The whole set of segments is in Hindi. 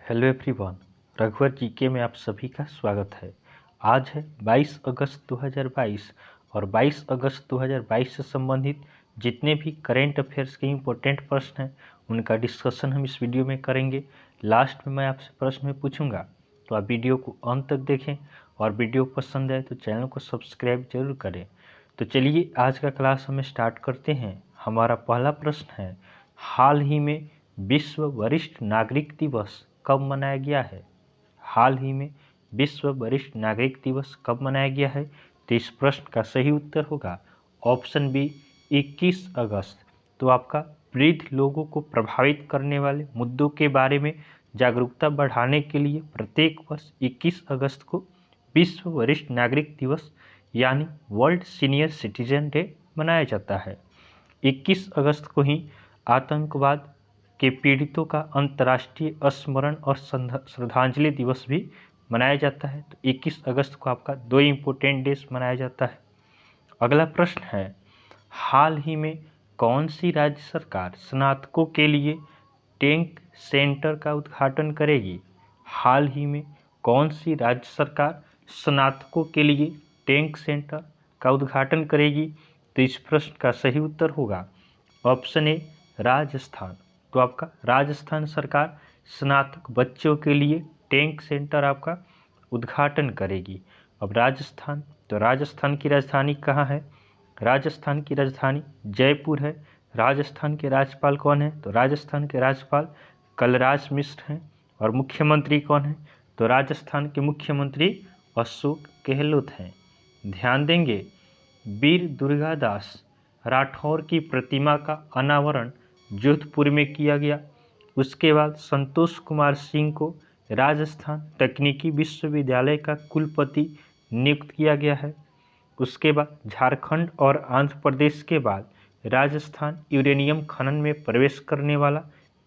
हेलो एवरीवन, रघुवर जीके में आप सभी का स्वागत है। आज है 22 अगस्त 2022 और 22 अगस्त 2022 से संबंधित जितने भी करेंट अफेयर्स के इम्पोर्टेंट प्रश्न हैं उनका डिस्कशन हम इस वीडियो में करेंगे। लास्ट में मैं आपसे प्रश्न में पूछूंगा, तो आप वीडियो को अंत तक देखें और वीडियो पसंद आए तो चैनल को सब्सक्राइब जरूर करें। तो चलिए आज का क्लास हम स्टार्ट करते हैं। हमारा पहला प्रश्न है, हाल ही में विश्व वरिष्ठ नागरिक दिवस कब मनाया गया है? हाल ही में विश्व वरिष्ठ नागरिक दिवस कब मनाया गया है? तो इस प्रश्न का सही उत्तर होगा ऑप्शन बी 21 अगस्त। तो आपका वृद्ध लोगों को प्रभावित करने वाले मुद्दों के बारे में जागरूकता बढ़ाने के लिए प्रत्येक वर्ष 21 अगस्त को विश्व वरिष्ठ नागरिक दिवस यानी वर्ल्ड सीनियर सिटीजन डे मनाया जाता है। 21 अगस्त को ही आतंकवाद के पीड़ितों का अंतर्राष्ट्रीय स्मरण और श्रद्धांजलि दिवस भी मनाया जाता है। तो 21 अगस्त को आपका दो इम्पोर्टेंट डेज मनाया जाता है। अगला प्रश्न है, हाल ही में कौन सी राज्य सरकार स्नातकों के लिए टैंक सेंटर का उद्घाटन करेगी? हाल ही में कौन सी राज्य सरकार स्नातकों के लिए टैंक सेंटर का उद्घाटन करेगी? तो इस प्रश्न का सही उत्तर होगा ऑप्शन ए राजस्थान। तो आपका राजस्थान सरकार स्नातक बच्चों के लिए टैंक सेंटर आपका उद्घाटन करेगी। अब राजस्थान, तो राजस्थान की राजधानी कहाँ है? राजस्थान की राजधानी जयपुर है। राजस्थान के राज्यपाल कौन है? तो राजस्थान के राज्यपाल कलराज मिश्र हैं। और मुख्यमंत्री कौन है? तो राजस्थान के मुख्यमंत्री अशोक गहलोत हैं। ध्यान देंगे, वीर दुर्गादास राठौर की प्रतिमा का अनावरण जोधपुर में किया गया। उसके बाद संतोष कुमार सिंह को राजस्थान तकनीकी विश्वविद्यालय का कुलपति नियुक्त किया गया है। उसके बाद झारखंड और आंध्र प्रदेश के बाद राजस्थान यूरेनियम खनन में प्रवेश करने वाला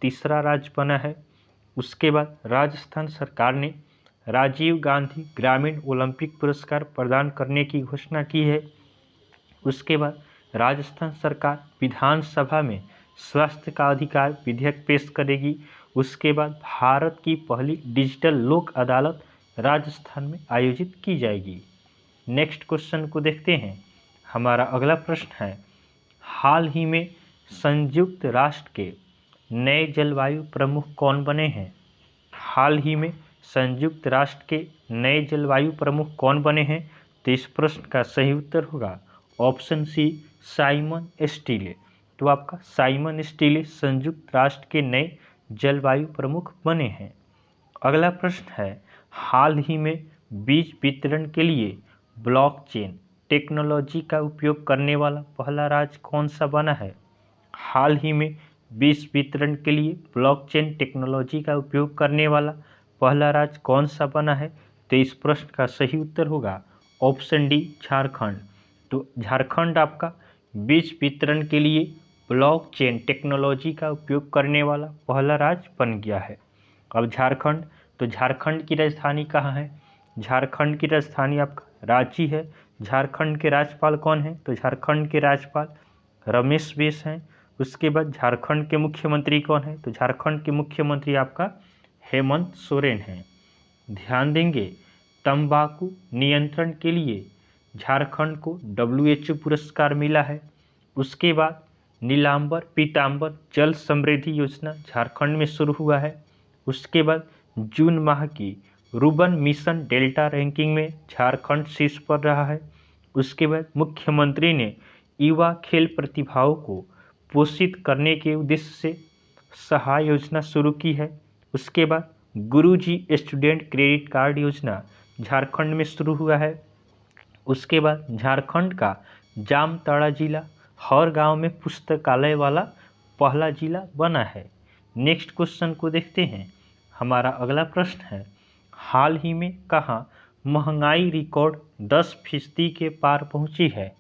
तीसरा राज्य बना है। उसके बाद राजस्थान सरकार ने राजीव गांधी ग्रामीण ओलंपिक पुरस्कार प्रदान करने की घोषणा की है। उसके बाद राजस्थान सरकार विधानसभा में स्वास्थ्य का अधिकार विधेयक पेश करेगी। उसके बाद भारत की पहली डिजिटल लोक अदालत राजस्थान में आयोजित की जाएगी। नेक्स्ट क्वेश्चन को देखते हैं। हमारा अगला प्रश्न है, हाल ही में संयुक्त राष्ट्र के नए जलवायु प्रमुख कौन बने हैं? हाल ही में संयुक्त राष्ट्र के नए जलवायु प्रमुख कौन बने हैं? तो इस प्रश्न का सही उत्तर होगा ऑप्शन सी साइमन स्टीले। तो आपका साइमन स्टीले संयुक्त राष्ट्र के नए जलवायु प्रमुख बने हैं। अगला प्रश्न है, हाल ही में बीज वितरण के लिए ब्लॉकचेन टेक्नोलॉजी का उपयोग करने वाला पहला राज्य कौन सा बना है? हाल ही में बीज वितरण के लिए ब्लॉकचेन टेक्नोलॉजी का उपयोग करने वाला पहला राज्य कौन सा बना है? तो इस प्रश्न का सही उत्तर होगा ऑप्शन डी झारखंड। तो झारखंड आपका बीज वितरण के लिए ब्लॉकचेन टेक्नोलॉजी का उपयोग करने वाला पहला राज्य बन गया है। अब झारखंड, तो झारखंड की राजधानी कहाँ है? झारखंड की राजधानी आपका रांची है। झारखंड के राज्यपाल कौन है? तो झारखंड के राज्यपाल रमेश बैस हैं। उसके बाद झारखंड के मुख्यमंत्री कौन है? तो झारखंड के मुख्यमंत्री आपका हेमंत सोरेन हैं। ध्यान देंगे, तंबाकू नियंत्रण के लिए झारखंड को WHO पुरस्कार मिला है। उसके बाद नीलांबर पीतांबर जल समृद्धि योजना झारखंड में शुरू हुआ है। उसके बाद जून माह की रूबन मिशन डेल्टा रैंकिंग में झारखंड शीर्ष पर रहा है। उसके बाद मुख्यमंत्री ने युवा खेल प्रतिभाओं को पोषित करने के उद्देश्य से सहाय योजना शुरू की है। उसके बाद गुरुजी स्टूडेंट क्रेडिट कार्ड योजना झारखंड में शुरू हुआ है। उसके बाद झारखंड का जामताड़ा जिला हर गांव में पुस्तकालय वाला पहला जिला बना है। नेक्स्ट क्वेश्चन को देखते हैं। हमारा अगला प्रश्न है, हाल ही में कहाँ महंगाई रिकॉर्ड 10% के पार पहुंची है?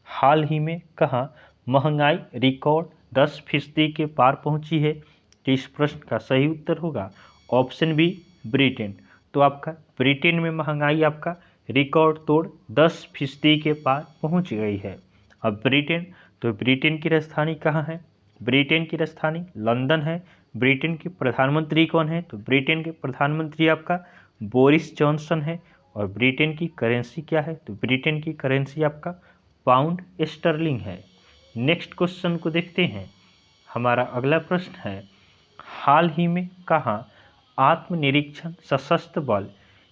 हाल ही में कहाँ महंगाई रिकॉर्ड 10% के पार पहुंची है? तो इस प्रश्न का सही उत्तर होगा ऑप्शन बी ब्रिटेन। तो आपका ब्रिटेन में महंगाई आपका रिकॉर्ड तोड़ 10% के पार पहुंच गई है। अब ब्रिटेन, तो ब्रिटेन की राजधानी कहाँ है? ब्रिटेन की राजधानी लंदन है। ब्रिटेन के प्रधानमंत्री कौन है? तो ब्रिटेन के प्रधानमंत्री आपका बोरिस जॉनसन है। और ब्रिटेन की करेंसी क्या है? तो ब्रिटेन की करेंसी आपका पाउंड स्टर्लिंग है। नेक्स्ट क्वेश्चन को देखते हैं। हमारा अगला प्रश्न है, हाल ही में कहाँ आत्मनिरीक्षण सशस्त्र बल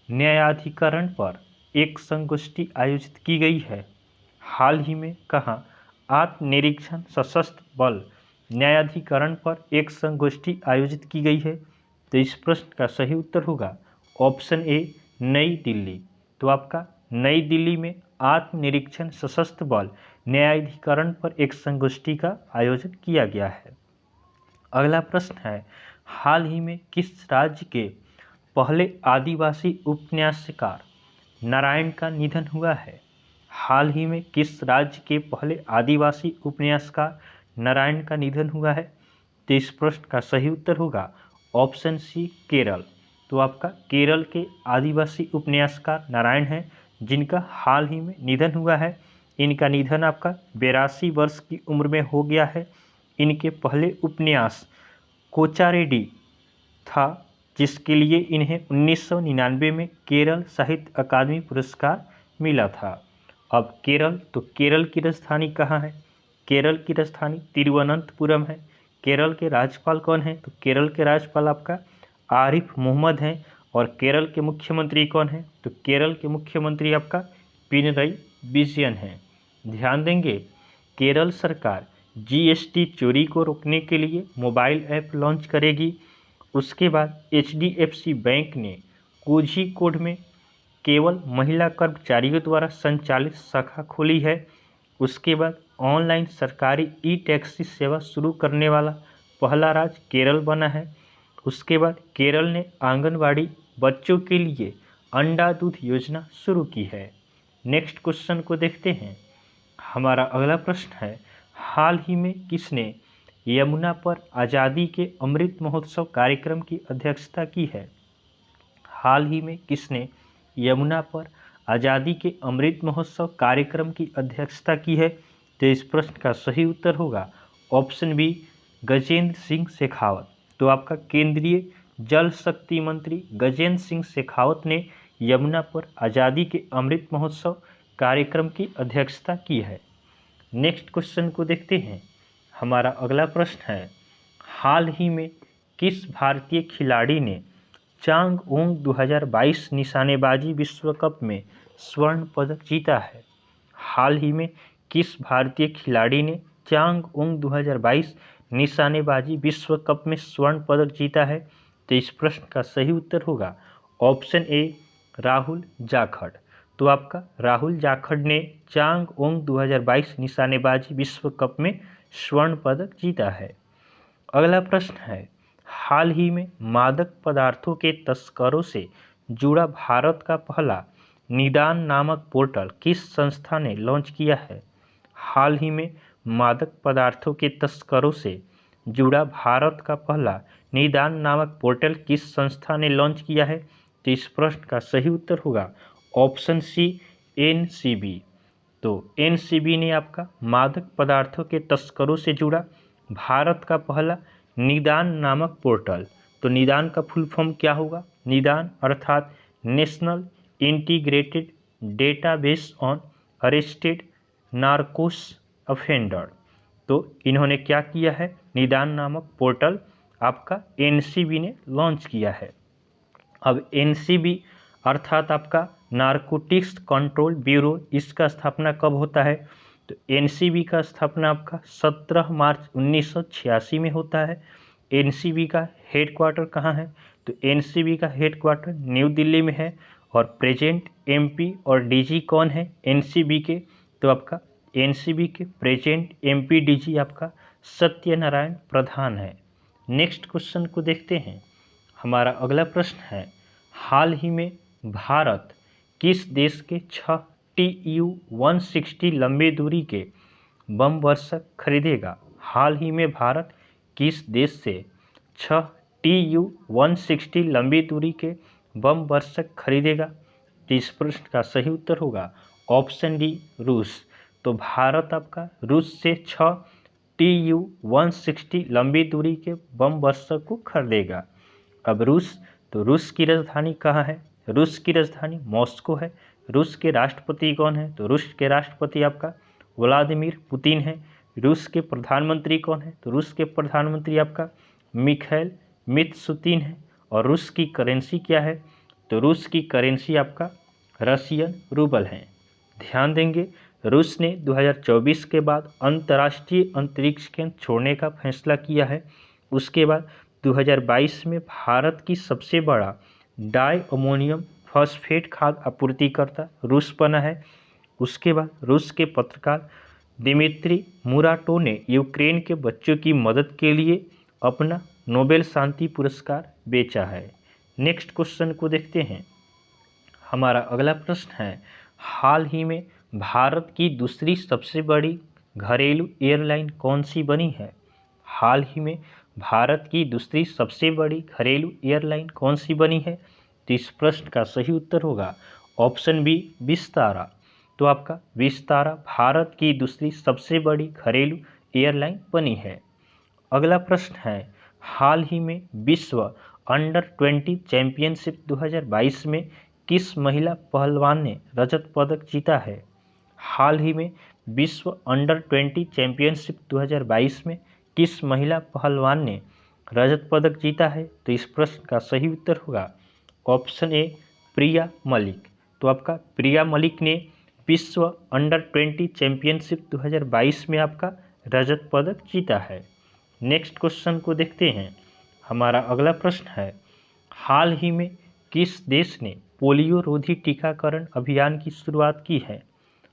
न्यायाधिकरण पर एक संगोष्ठी आयोजित की गई है? हाल ही में कहाँ आत्मनिरीक्षण सशस्त्र बल न्यायाधिकरण पर एक संगोष्ठी आयोजित की गई है? तो इस प्रश्न का सही उत्तर होगा ऑप्शन ए, नई दिल्ली। तो आपका नई दिल्ली में आत्मनिरीक्षण सशस्त्र बल न्यायाधिकरण पर एक संगोष्ठी का आयोजन किया गया है। अगला प्रश्न है, हाल ही में किस राज्य के पहले आदिवासी उपन्यासकार नारायण का निधन हुआ है? हाल ही में किस राज्य के पहले आदिवासी उपन्यासकार नारायण का निधन हुआ है? तो इस प्रश्न का सही उत्तर होगा ऑप्शन सी, केरल। तो आपका केरल के आदिवासी उपन्यासकार नारायण हैं, जिनका हाल ही में निधन हुआ है। इनका निधन आपका 82 वर्ष की उम्र में हो गया है। इनके पहले उपन्यास कोचारेडी था, जिसके लिए इन्हें 1999 में केरल साहित्य अकादमी पुरस्कार मिला था। अब केरल, तो केरल की राजधानी कहाँ है? केरल की राजधानी तिरुवनंतपुरम है। केरल के राज्यपाल कौन है? तो केरल के राज्यपाल आपका आरिफ मोहम्मद हैं। और केरल के मुख्यमंत्री कौन है? तो केरल के मुख्यमंत्री आपका पिनरई विजयन हैं। ध्यान देंगे, केरल सरकार जीएसटी चोरी को रोकने के लिए मोबाइल ऐप लॉन्च करेगी। उसके बाद एचडीएफसी बैंक ने कोझिकोड में केवल महिला कर्मचारियों द्वारा संचालित शाखा खोली है। उसके बाद ऑनलाइन सरकारी ई टैक्सी सेवा शुरू करने वाला पहला राज्य केरल बना है। उसके बाद केरल ने आंगनवाड़ी बच्चों के लिए अंडा दूध योजना शुरू की है। नेक्स्ट क्वेश्चन को देखते हैं। हमारा अगला प्रश्न है, हाल ही में किसने यमुना पर आज़ादी के अमृत महोत्सव कार्यक्रम की अध्यक्षता की है? हाल ही में किसने यमुना पर आज़ादी के अमृत महोत्सव कार्यक्रम की अध्यक्षता की है? तो इस प्रश्न का सही उत्तर होगा ऑप्शन बी, गजेंद्र सिंह शेखावत। तो आपका केंद्रीय जल शक्ति मंत्री गजेंद्र सिंह शेखावत ने यमुना पर आज़ादी के अमृत महोत्सव कार्यक्रम की अध्यक्षता की है। नेक्स्ट क्वेश्चन को देखते हैं। हमारा अगला प्रश्न है, हाल ही में किस भारतीय खिलाड़ी ने चांगओंग 2022 निशानेबाजी विश्व कप में स्वर्ण पदक जीता है? हाल ही में किस भारतीय खिलाड़ी ने चांगओंग 2022 निशानेबाजी विश्व कप में स्वर्ण पदक जीता है? तो इस प्रश्न का सही उत्तर होगा ऑप्शन ए, राहुल जाखड़। तो आपका राहुल जाखड़ ने चांगओंग 2022 निशानेबाजी विश्व कप में स्वर्ण पदक जीता है। अगला प्रश्न है, हाल ही में मादक पदार्थों के तस्करों से जुड़ा भारत का पहला निदान नामक पोर्टल किस संस्था ने लॉन्च किया है? हाल ही में मादक पदार्थों के तस्करों से जुड़ा भारत का पहला निदान नामक पोर्टल किस संस्था ने लॉन्च किया है? तो इस प्रश्न का सही उत्तर होगा ऑप्शन सी, एनसीबी। तो एनसीबी ने आपका मादक पदार्थों के तस्करों से जुड़ा भारत का पहला निदान नामक पोर्टल, तो निदान का फुल फॉर्म क्या होगा? निदान अर्थात national integrated database on arrested Narcos offender. तो इन्होंने क्या किया है? निदान नामक पोर्टल आपका एनसीबी ने लॉन्च किया है। अब एनसीबी अर्थात आपका नारकोटिक्स कंट्रोल ब्यूरो, इसका स्थापना कब होता है? तो एनसीबी का स्थापना आपका 17 मार्च 1986 में होता है। एनसीबी का हेडक्वार्टर कहाँ है? तो एनसीबी का हेडक्वार्टर न्यू दिल्ली में है। और प्रेजेंट एमपी और डीजी कौन है एनसीबी के? तो आपका एनसीबी के प्रेजेंट एमपी डीजी आपका सत्यनारायण प्रधान है। नेक्स्ट क्वेश्चन को देखते हैं। हमारा अगला प्रश्न है, हाल ही में भारत किस देश के 6 TU-160 लंबी दूरी के बम वर्षक खरीदेगा? हाल ही में भारत किस देश से 6 TU-160 लंबी दूरी के बम वर्षक खरीदेगा? तो इस प्रश्न का सही उत्तर होगा ऑप्शन डी, रूस। तो भारत आपका रूस से 6 Tu-160 लंबी दूरी के बम वर्षक को खरीदेगा। अब रूस, तो रूस की राजधानी कहाँ है? रूस की राजधानी मॉस्को है। रूस के राष्ट्रपति कौन है? तो रूस के राष्ट्रपति आपका व्लादिमीर पुतिन है। रूस के प्रधानमंत्री कौन है? तो रूस के प्रधानमंत्री आपका मिखाइल मित्सुतिन है। और रूस की करेंसी क्या है? तो रूस की करेंसी आपका रशियन रूबल है। ध्यान देंगे, रूस ने 2024 के बाद अंतर्राष्ट्रीय अंतरिक्ष केंद्र छोड़ने का फैसला किया है। उसके बाद 2022 में भारत की सबसे बड़ा डाई अमोनियम फॉस्फेट खाद आपूर्तिकर्ता रूस बना है। उसके बाद रूस के पत्रकार दिमित्री मुराटोव ने यूक्रेन के बच्चों की मदद के लिए अपना नोबेल शांति पुरस्कार बेचा है। नेक्स्ट क्वेश्चन को देखते हैं। हमारा अगला प्रश्न है, हाल ही में भारत की दूसरी सबसे बड़ी घरेलू एयरलाइन कौन सी बनी है? हाल ही में भारत की दूसरी सबसे बड़ी घरेलू एयरलाइन कौन सी बनी है? तो इस प्रश्न का सही उत्तर होगा ऑप्शन बी, विस्तारा। तो आपका विस्तारा भारत की दूसरी सबसे बड़ी घरेलू एयरलाइन बनी है। अगला प्रश्न है, हाल ही में विश्व अंडर 20 चैंपियनशिप 2022 में किस महिला पहलवान ने रजत पदक जीता है? हाल ही में विश्व अंडर 20 चैंपियनशिप 2022 में किस महिला पहलवान ने रजत पदक जीता है? तो इस प्रश्न का सही उत्तर होगा ऑप्शन ए, प्रिया मलिक। तो आपका प्रिया मलिक ने विश्व अंडर 20 चैंपियनशिप 2022 में आपका रजत पदक जीता है। नेक्स्ट क्वेश्चन को देखते हैं। हमारा अगला प्रश्न है, हाल ही में किस देश ने पोलियो रोधी टीकाकरण अभियान की शुरुआत की है?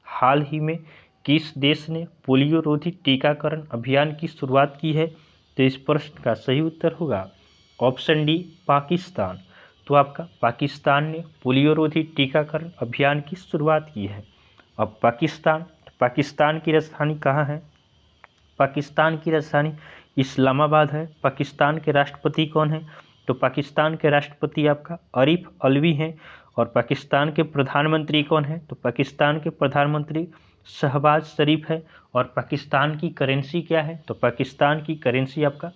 हाल ही में किस देश ने पोलियो रोधी टीकाकरण अभियान की शुरुआत की है? तो इस प्रश्न का सही उत्तर होगा ऑप्शन डी, पाकिस्तान। तो आपका पाकिस्तान ने पोलियो रोधी टीकाकरण अभियान की शुरुआत की है। अब पाकिस्तान की राजधानी कहाँ है? पाकिस्तान की राजधानी इस्लामाबाद है। पाकिस्तान के राष्ट्रपति कौन है? तो पाकिस्तान के राष्ट्रपति आपका आरिफ अलवी हैं। और पाकिस्तान के प्रधानमंत्री कौन है? तो पाकिस्तान के प्रधानमंत्री शहबाज शरीफ है। और पाकिस्तान की करेंसी क्या है? तो पाकिस्तान की करेंसी आपका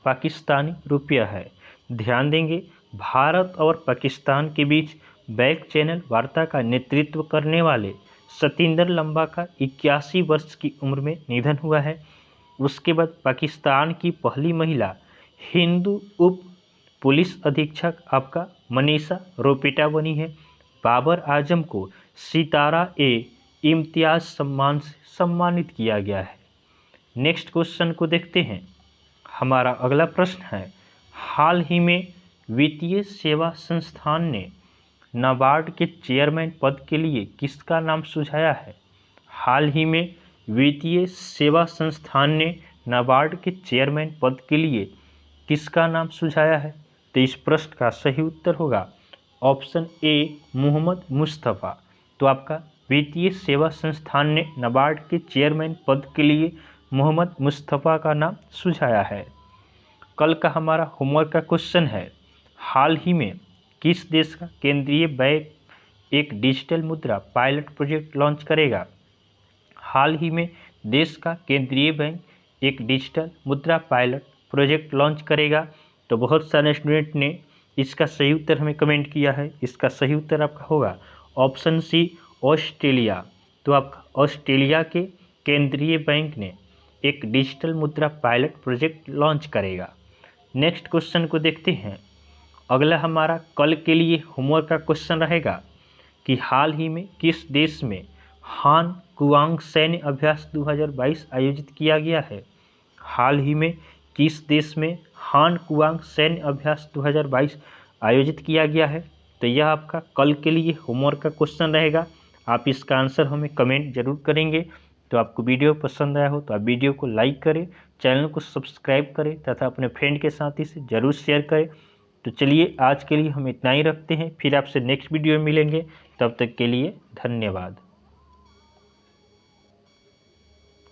पाकिस्तानी रुपया है। ध्यान देंगे, भारत और पाकिस्तान के बीच बैक चैनल वार्ता का नेतृत्व करने वाले सतिंदर लंबा का 81 वर्ष की उम्र में निधन हुआ है। उसके बाद पाकिस्तान की पहली महिला हिंदू उप पुलिस अधीक्षक आपका मनीषा रोपेटा बनी है। बाबर आजम को सितारा-ए-इम्तियाज सम्मान से सम्मानित किया गया है। नेक्स्ट क्वेश्चन को देखते हैं। हमारा अगला प्रश्न है, हाल ही में वित्तीय सेवा संस्थान ने नाबार्ड के चेयरमैन पद के लिए किसका नाम सुझाया है? हाल ही में वित्तीय सेवा संस्थान ने नाबार्ड के चेयरमैन पद के लिए किसका नाम सुझाया है? तो इस प्रश्न का सही उत्तर होगा ऑप्शन ए, मोहम्मद मुस्तफ़ा। तो आपका वित्तीय सेवा संस्थान ने नाबार्ड के चेयरमैन पद के लिए मोहम्मद मुस्तफ़ा का नाम सुझाया है। कल का हमारा होमवर्क का क्वेश्चन है, हाल ही में किस देश का केंद्रीय बैंक एक डिजिटल मुद्रा पायलट प्रोजेक्ट लॉन्च करेगा? हाल ही में देश का केंद्रीय बैंक एक डिजिटल मुद्रा पायलट प्रोजेक्ट लॉन्च करेगा। तो बहुत सारे स्टूडेंट ने इसका सही उत्तर हमें कमेंट किया है। इसका सही उत्तर आपका होगा ऑप्शन सी, ऑस्ट्रेलिया। तो आपका ऑस्ट्रेलिया के केंद्रीय बैंक ने एक डिजिटल मुद्रा पायलट प्रोजेक्ट लॉन्च करेगा। नेक्स्ट क्वेश्चन को देखते हैं। अगला हमारा कल के लिए होमवर्क का क्वेश्चन रहेगा कि हाल ही में किस देश में हान कुआंग सैन्य अभ्यास 2022 आयोजित किया गया है? हाल ही में किस देश में हान कुआंग सैन्य अभ्यास 2022 आयोजित किया गया है? तो यह आपका कल के लिए होमवर्क का क्वेश्चन रहेगा। आप इसका आंसर हमें कमेंट जरूर करेंगे। तो आपको वीडियो पसंद आया हो तो आप वीडियो को लाइक करें, चैनल को सब्सक्राइब करें तथा अपने फ्रेंड के साथ इसे जरूर शेयर करें। तो चलिए आज के लिए हम इतना ही रखते हैं, फिर आपसे नेक्स्ट वीडियो में मिलेंगे। तब तक के लिए धन्यवाद।